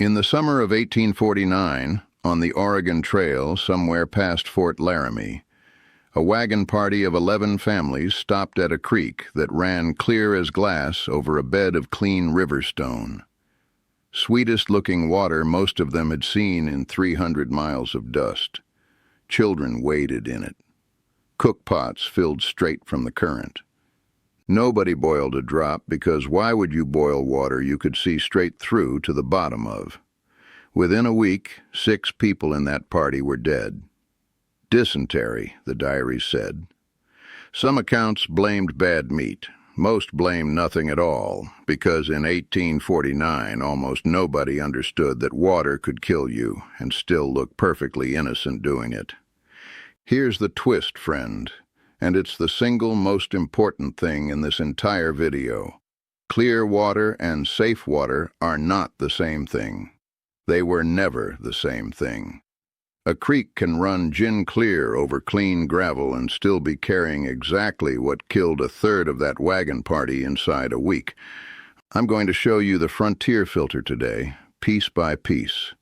In the summer of 1849, on the Oregon Trail somewhere past Fort Laramie, a wagon party of 11 families stopped at a creek that ran clear as glass over a bed of clean river stone. Sweetest-looking water most of them had seen in 300 miles of dust. Children waded in it. Cookpots filled straight from the current. Nobody boiled a drop because why would you boil water you could see straight through to the bottom of? Within a week, 6 people in that party were dead. Dysentery, the diaries said. Some accounts blamed bad meat. Most blamed nothing at all, because in 1849 almost nobody understood that water could kill you and still look perfectly innocent doing it. Here's the twist, friend, and it's the single most important thing in this entire video. Clear water and safe water are not the same thing. They were never the same thing. A creek can run gin clear over clean gravel and still be carrying exactly what killed a third of that wagon party inside a week. I'm going to show you the Frontier filter today, piece by piece,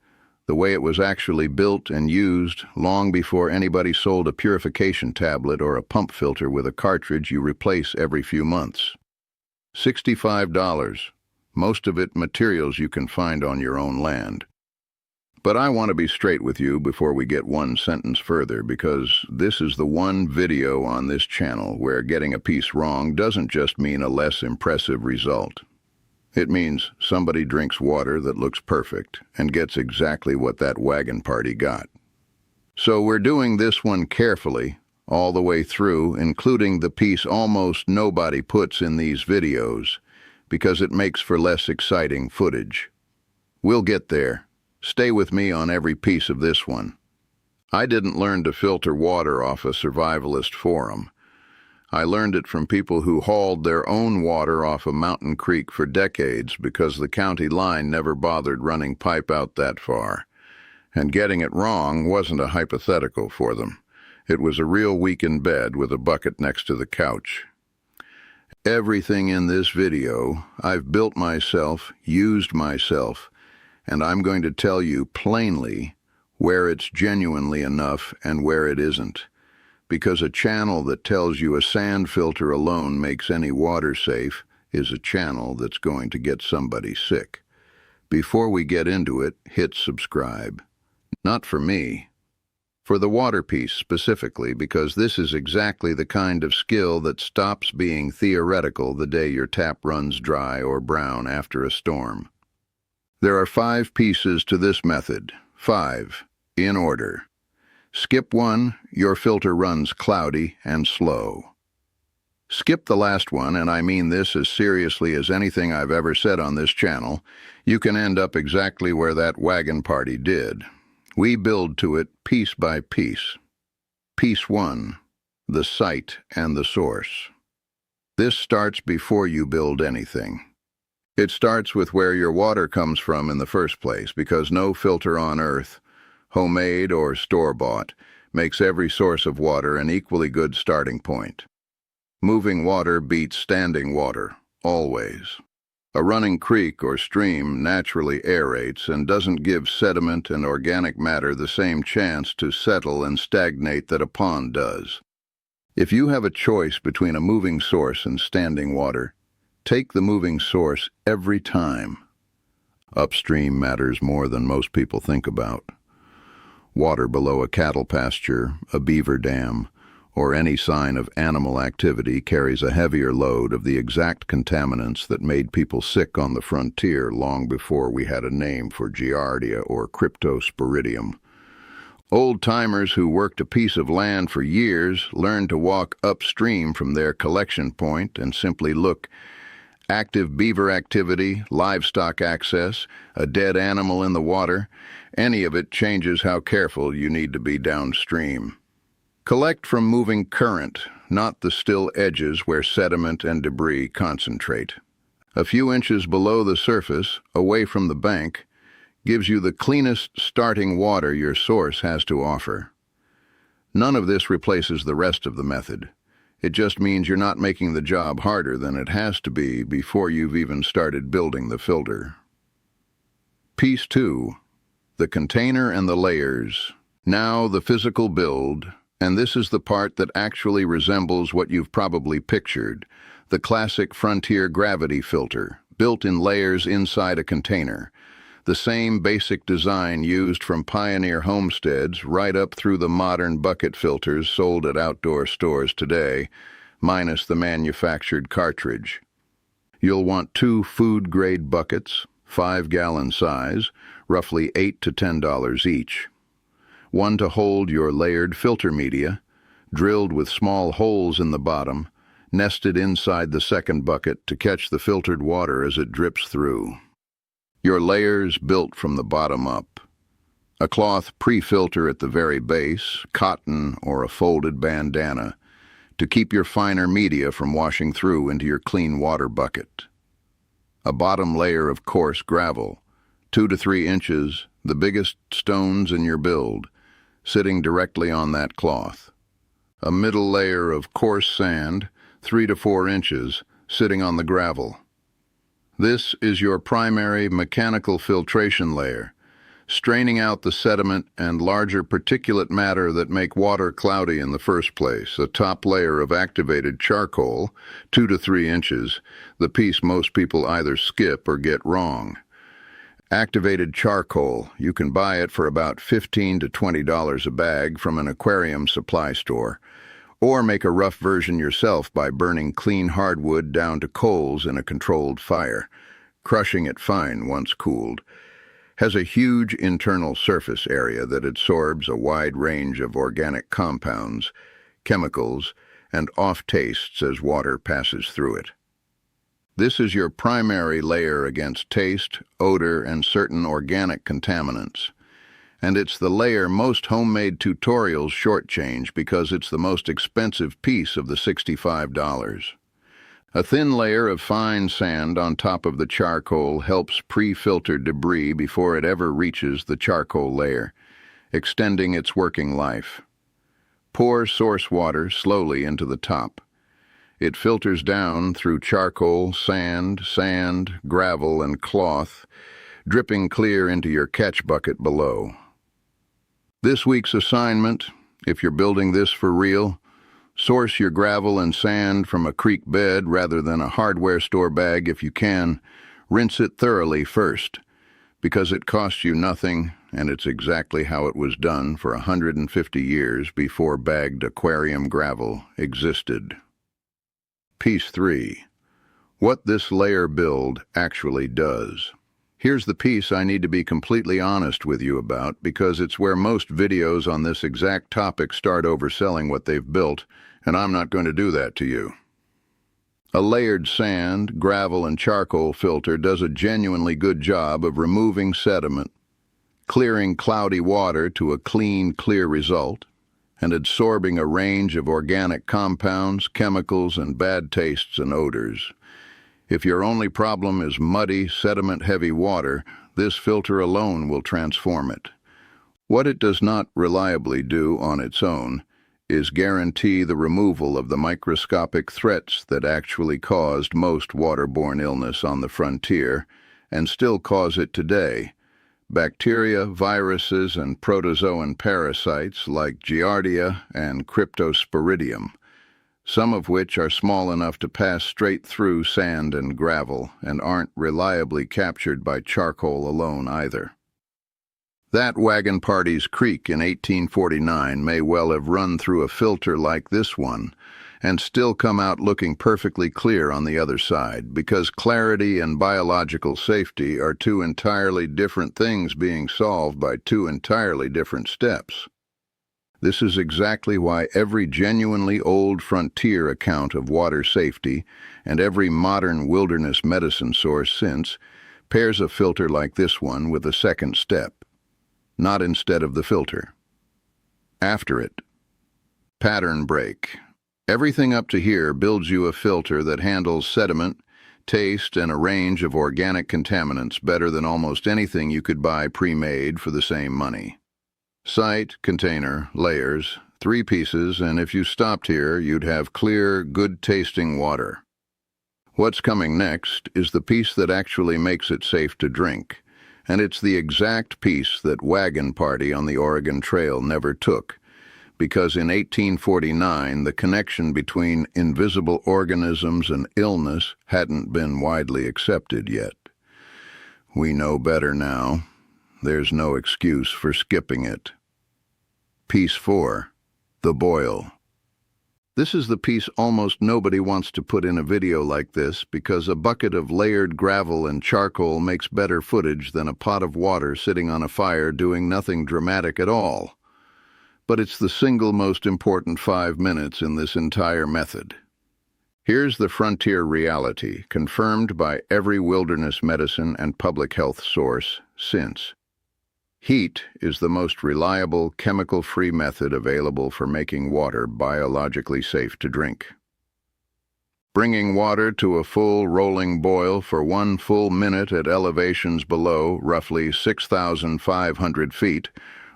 the way it was actually built and used long before anybody sold a purification tablet or a pump filter with a cartridge you replace every few months. $65, most of it materials you can find on your own land. But I want to be straight with you before we get one sentence further, because this is the one video on this channel where getting a piece wrong doesn't just mean a less impressive result. It means somebody drinks water that looks perfect and gets exactly what that wagon party got. So we're doing this one carefully, all the way through, including the piece almost nobody puts in these videos, because it makes for less exciting footage. We'll get there. Stay with me on every piece of this one. I didn't learn to filter water off a survivalist forum. I learned it from people who hauled their own water off a mountain creek for decades because the county line never bothered running pipe out that far. And getting it wrong wasn't a hypothetical for them. It was a real week in bed with a bucket next to the couch. Everything in this video, I've built myself, used myself, and I'm going to tell you plainly where it's genuinely enough and where it isn't, because a channel that tells you a sand filter alone makes any water safe is a channel that's going to get somebody sick. Before we get into it, hit subscribe. Not for me, for the water piece specifically, because this is exactly the kind of skill that stops being theoretical the day your tap runs dry or brown after a storm. There are 5 pieces to this method. 5, in order. Skip 1, your filter runs cloudy and slow. Skip the last one, and I mean this as seriously as anything I've ever said on this channel. You can end up exactly where that wagon party did. We build to it piece by piece. Piece 1, the site and the source. This starts before you build anything. It starts with where your water comes from in the first place, because no filter on earth, homemade or store-bought, makes every source of water an equally good starting point. Moving water beats standing water, always. A running creek or stream naturally aerates and doesn't give sediment and organic matter the same chance to settle and stagnate that a pond does. If you have a choice between a moving source and standing water, take the moving source every time. Upstream matters more than most people think about. Water below a cattle pasture, a beaver dam, or any sign of animal activity carries a heavier load of the exact contaminants that made people sick on the frontier long before we had a name for Giardia or Cryptosporidium. Old-timers who worked a piece of land for years learned to walk upstream from their collection point and simply look. Active beaver activity, livestock access, a dead animal in the water, any of it changes how careful you need to be downstream. Collect from moving current, not the still edges where sediment and debris concentrate. A few inches below the surface, away from the bank, gives you the cleanest starting water your source has to offer. None of this replaces the rest of the method. It just means you're not making the job harder than it has to be before you've even started building the filter. Piece 2. The container and the layers. Now the physical build, and this is the part that actually resembles what you've probably pictured, the classic frontier gravity filter, built in layers inside a container. The same basic design used from pioneer homesteads right up through the modern bucket filters sold at outdoor stores today, minus the manufactured cartridge. You'll want 2 food-grade buckets, 5-gallon size, roughly $8 to $10 each. One to hold your layered filter media, drilled with small holes in the bottom, nested inside the second bucket to catch the filtered water as it drips through. Your layers built from the bottom up. A cloth pre-filter at the very base, cotton or a folded bandana, to keep your finer media from washing through into your clean water bucket. A bottom layer of coarse gravel, 2 to 3 inches, the biggest stones in your build, sitting directly on that cloth. A middle layer of coarse sand, 3 to 4 inches, sitting on the gravel. This is your primary mechanical filtration layer, straining out the sediment and larger particulate matter that make water cloudy in the first place. A top layer of activated charcoal, 2 to 3 inches, the piece most people either skip or get wrong. Activated charcoal, you can buy it for about $15 to $20 a bag from an aquarium supply store, or make a rough version yourself by burning clean hardwood down to coals in a controlled fire, crushing it fine once cooled. Has a huge internal surface area that absorbs a wide range of organic compounds, chemicals, and off-tastes as water passes through it. This is your primary layer against taste, odor, and certain organic contaminants. And it's the layer most homemade tutorials shortchange because it's the most expensive piece of the $65. A thin layer of fine sand on top of the charcoal helps pre-filter debris before it ever reaches the charcoal layer, extending its working life. Pour source water slowly into the top. It filters down through charcoal, sand, gravel, and cloth, dripping clear into your catch bucket below. This week's assignment, if you're building this for real, source your gravel and sand from a creek bed rather than a hardware store bag if you can. Rinse it thoroughly first, because it costs you nothing, and it's exactly how it was done for 150 years before bagged aquarium gravel existed. Piece 3. What this layer build actually does. Here's the piece I need to be completely honest with you about, because it's where most videos on this exact topic start overselling what they've built, and I'm not going to do that to you. A layered sand, gravel, and charcoal filter does a genuinely good job of removing sediment, clearing cloudy water to a clean, clear result, and absorbing a range of organic compounds, chemicals, and bad tastes and odors. If your only problem is muddy, sediment-heavy water, this filter alone will transform it. What it does not reliably do on its own is guarantee the removal of the microscopic threats that actually caused most waterborne illness on the frontier, and still cause it today. Bacteria, viruses, and protozoan parasites like Giardia and Cryptosporidium, some of which are small enough to pass straight through sand and gravel and aren't reliably captured by charcoal alone either. That Wagon Party's Creek in 1849 may well have run through a filter like this one and still come out looking perfectly clear on the other side, because clarity and biological safety are 2 entirely different things being solved by 2 entirely different steps. This is exactly why every genuinely old frontier account of water safety and every modern wilderness medicine source since pairs a filter like this one with a second step. Not instead of the filter. After it. Pattern break. Everything up to here builds you a filter that handles sediment, taste, and a range of organic contaminants better than almost anything you could buy pre-made for the same money. Site, container, layers, 3 pieces, and if you stopped here, you'd have clear, good-tasting water. What's coming next is the piece that actually makes it safe to drink, And it's the exact piece that Wagon Party on the Oregon Trail never took, because in 1849 the connection between invisible organisms and illness hadn't been widely accepted yet. We know better now. There's no excuse for skipping it. Piece 4. The Boil. This is the piece almost nobody wants to put in a video like this because a bucket of layered gravel and charcoal makes better footage than a pot of water sitting on a fire doing nothing dramatic at all. But it's the single most important 5 minutes in this entire method. Here's the frontier reality, confirmed by every wilderness medicine and public health source since. Heat is the most reliable, chemical-free method available for making water biologically safe to drink. Bringing water to a full rolling boil for 1 full minute at elevations below roughly 6,500 feet,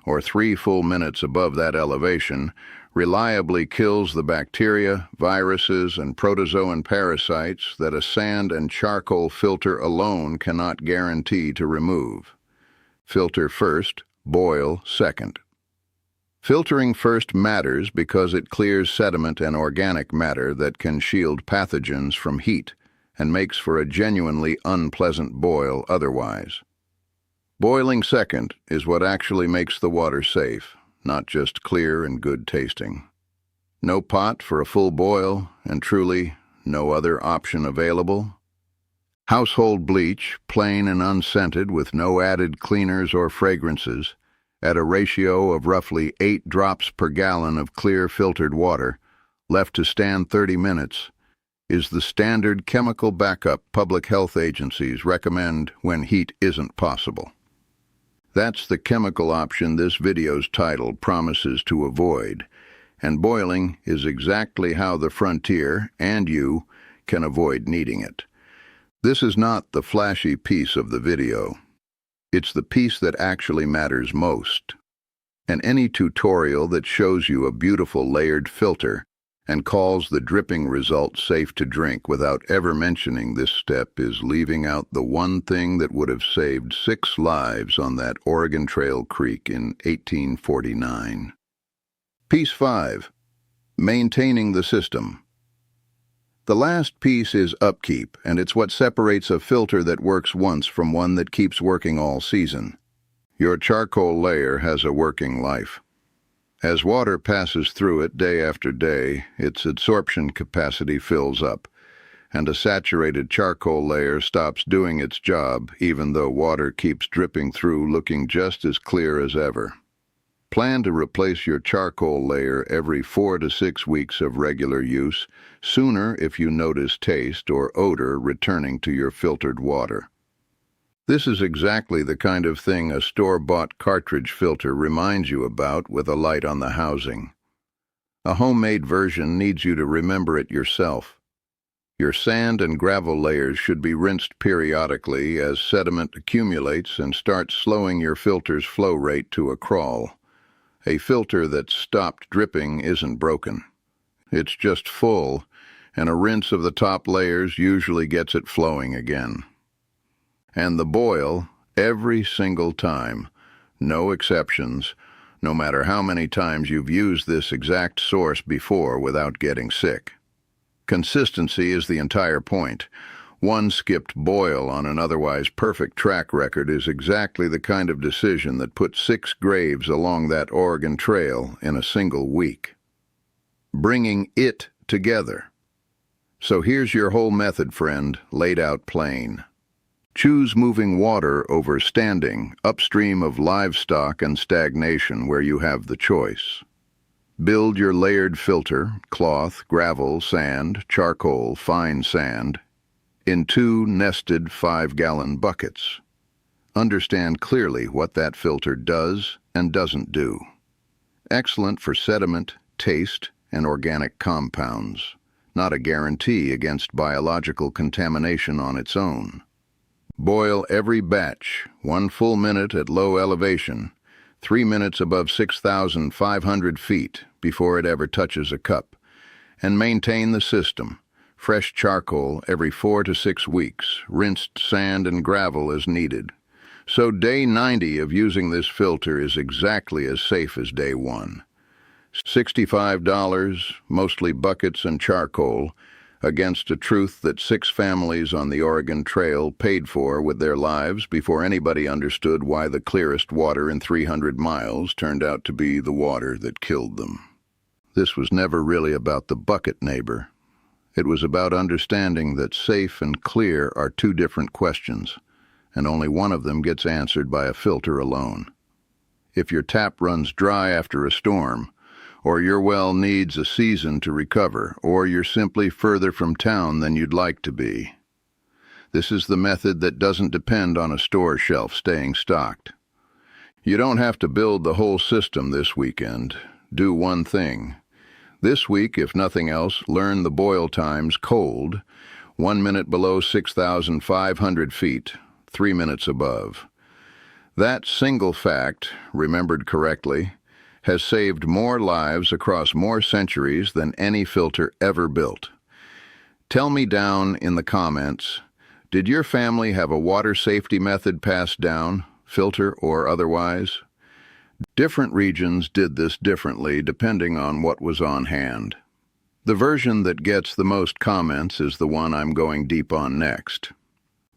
or 3 full minutes above that elevation, reliably kills the bacteria, viruses, and protozoan parasites that a sand and charcoal filter alone cannot guarantee to remove. Filter first, boil second. Filtering first matters because it clears sediment and organic matter that can shield pathogens from heat and makes for a genuinely unpleasant boil otherwise. Boiling second is what actually makes the water safe, not just clear and good tasting. No pot for a full boil, and truly no other option available? Household bleach, plain and unscented with no added cleaners or fragrances, at a ratio of roughly 8 drops per gallon of clear filtered water, left to stand 30 minutes, is the standard chemical backup public health agencies recommend when heat isn't possible. That's the chemical option this video's title promises to avoid, and boiling is exactly how the frontier, and you, can avoid needing it. This is not the flashy piece of the video. It's the piece that actually matters most. And any tutorial that shows you a beautiful layered filter and calls the dripping result safe to drink without ever mentioning this step is leaving out the one thing that would have saved 6 lives on that Oregon Trail creek in 1849. Piece 5. Maintaining the system. The last piece is upkeep, and it's what separates a filter that works once from one that keeps working all season. Your charcoal layer has a working life. As water passes through it day after day, its absorption capacity fills up, and a saturated charcoal layer stops doing its job even though water keeps dripping through looking just as clear as ever. Plan to replace your charcoal layer every 4 to 6 weeks of regular use, sooner if you notice taste or odor returning to your filtered water. This is exactly the kind of thing a store-bought cartridge filter reminds you about with a light on the housing. A homemade version needs you to remember it yourself. Your sand and gravel layers should be rinsed periodically as sediment accumulates and starts slowing your filter's flow rate to a crawl. A filter that's stopped dripping isn't broken. It's just full, and a rinse of the top layers usually gets it flowing again. And the boil, every single time, no exceptions, no matter how many times you've used this exact source before without getting sick. Consistency is the entire point. One skipped boil on an otherwise perfect track record is exactly the kind of decision that put 6 graves along that Oregon Trail in a single week. Bringing it together. So here's your whole method, friend, laid out plain. Choose moving water over standing, upstream of livestock and stagnation where you have the choice. Build your layered filter, cloth, gravel, sand, charcoal, fine sand, in 2 nested 5-gallon buckets. Understand clearly what that filter does and doesn't do. Excellent for sediment, taste, and organic compounds. Not a guarantee against biological contamination on its own. Boil every batch, 1 full minute at low elevation, 3 minutes above 6,500 feet before it ever touches a cup, and maintain the system. Fresh charcoal every 4 to 6 weeks, rinsed sand and gravel as needed. So day 90 of using this filter is exactly as safe as day 1. $65, mostly buckets and charcoal, against a truth that 6 families on the Oregon Trail paid for with their lives before anybody understood why the clearest water in 300 miles turned out to be the water that killed them. This was never really about the bucket neighbor. It was about understanding that safe and clear are 2 different questions, and only one of them gets answered by a filter alone. If your tap runs dry after a storm, or your well needs a season to recover, or you're simply further from town than you'd like to be. This is the method that doesn't depend on a store shelf staying stocked. You don't have to build the whole system this weekend. Do one thing. This week, if nothing else, learn the boil times cold, 1 minute below 6,500 feet, 3 minutes above. That single fact, remembered correctly, has saved more lives across more centuries than any filter ever built. Tell me down in the comments, did your family have a water safety method passed down, filter or otherwise? Different regions did this differently depending on what was on hand. The version that gets the most comments is the one I'm going deep on next.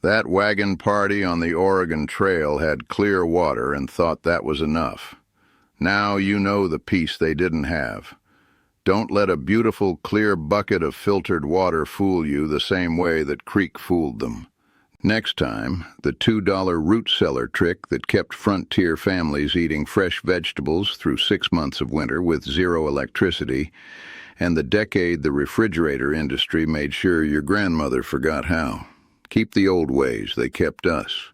That wagon party on the Oregon Trail had clear water and thought that was enough. Now you know the piece they didn't have. Don't let a beautiful, clear bucket of filtered water fool you the same way that creek fooled them. Next time, the $2 root cellar trick that kept frontier families eating fresh vegetables through 6 months of winter with 0 electricity, and the decade the refrigerator industry made sure your grandmother forgot how. Keep the old ways, they kept us.